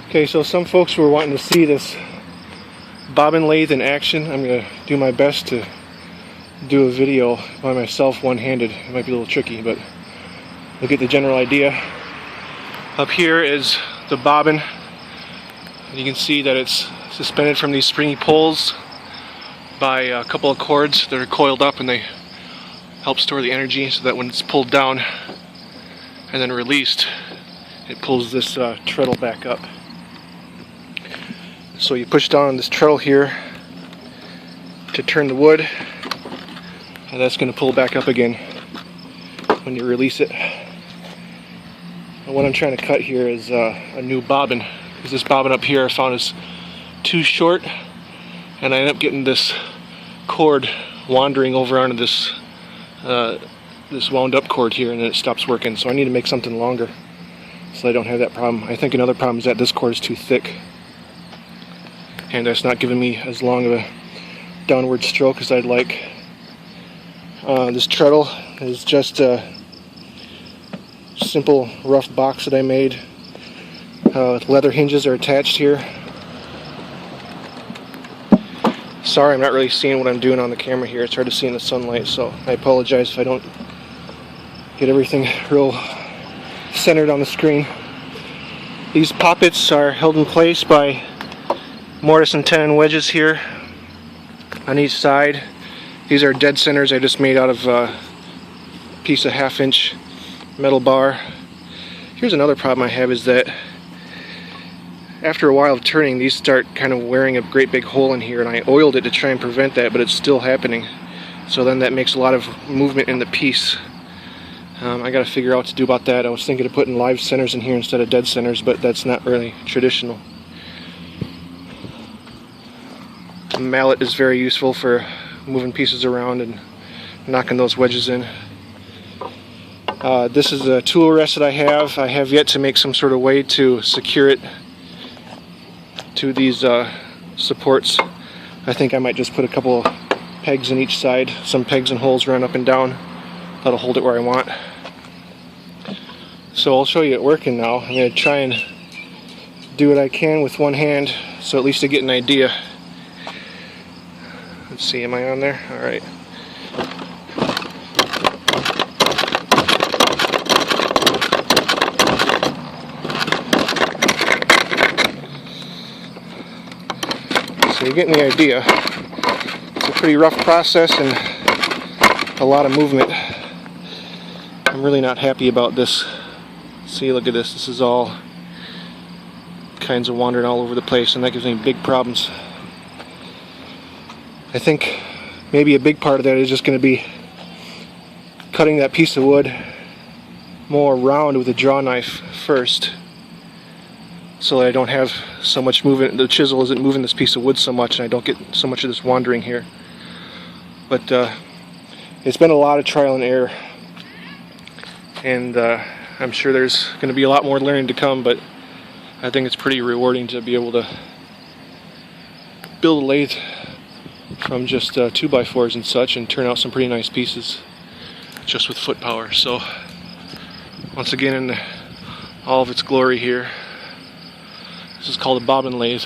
Okay, so some folks were wanting to see this bobbin lathe in action. I'm going to do my best to do a video by myself one-handed. It might be a little tricky, but you'll get the general idea. Up here is the bobbin. You can see that it's suspended from these springy poles by a couple of cords that are coiled up, and they help store the energy so that when it's pulled down and then released, it pulls this treadle back up. So you push down on this treadle here to turn the wood, and that's going to pull back up again when you release it. And what I'm trying to cut here is a new bobbin, because this bobbin up here I found is too short, and I end up getting this cord wandering over onto this this wound up cord here, and then it stops working. So I need to make something longer so I don't have that problem. I think another problem is that this cord is too thick, and that's not giving me as long of a downward stroke as I'd like. This treadle is just a simple rough box that I made. Leather hinges are attached here. Sorry, I'm not really seeing what I'm doing on the camera here. It's hard to see in the sunlight, so I apologize if I don't get everything real centered on the screen. These poppets are held in place by mortise and tenon wedges here on each side. These are dead centers I just made out of a piece of 1/2 inch metal bar. Here's another problem I have, is that after a while of turning, these start kind of wearing a great big hole in here, and I oiled it to try and prevent that, but it's still happening. So then that makes a lot of movement in the piece. I got to figure out what to do about that. I was thinking of putting live centers in here instead of dead centers, but that's not really traditional. A mallet is very useful for moving pieces around and knocking those wedges in. This is a tool rest that I have. I have yet to make some sort of way to secure it to these supports. I think I might just put a couple of pegs in each side, some pegs and holes run up and down. That'll hold it where I want. So I'll show you it working now. I'm going to try and do what I can with one hand, so at least I get an idea. Let's see, am I on there? Alright. So you're getting the idea. It's a pretty rough process and a lot of movement. I'm really not happy about this. See, look at this. This is all kinds of wandering all over the place, and that gives me big problems. I think maybe a big part of that is just going to be cutting that piece of wood more round with a draw knife first, so that I don't have so much movement. The chisel isn't moving this piece of wood so much, and I don't get so much of this wandering here. But it's been a lot of trial and error, and I'm sure there's going to be a lot more learning to come, but I think it's pretty rewarding to be able to build a lathe from just 2x4s and such and turn out some pretty nice pieces just with foot power. So once again, in all of its glory here, this is called a bobbin lathe.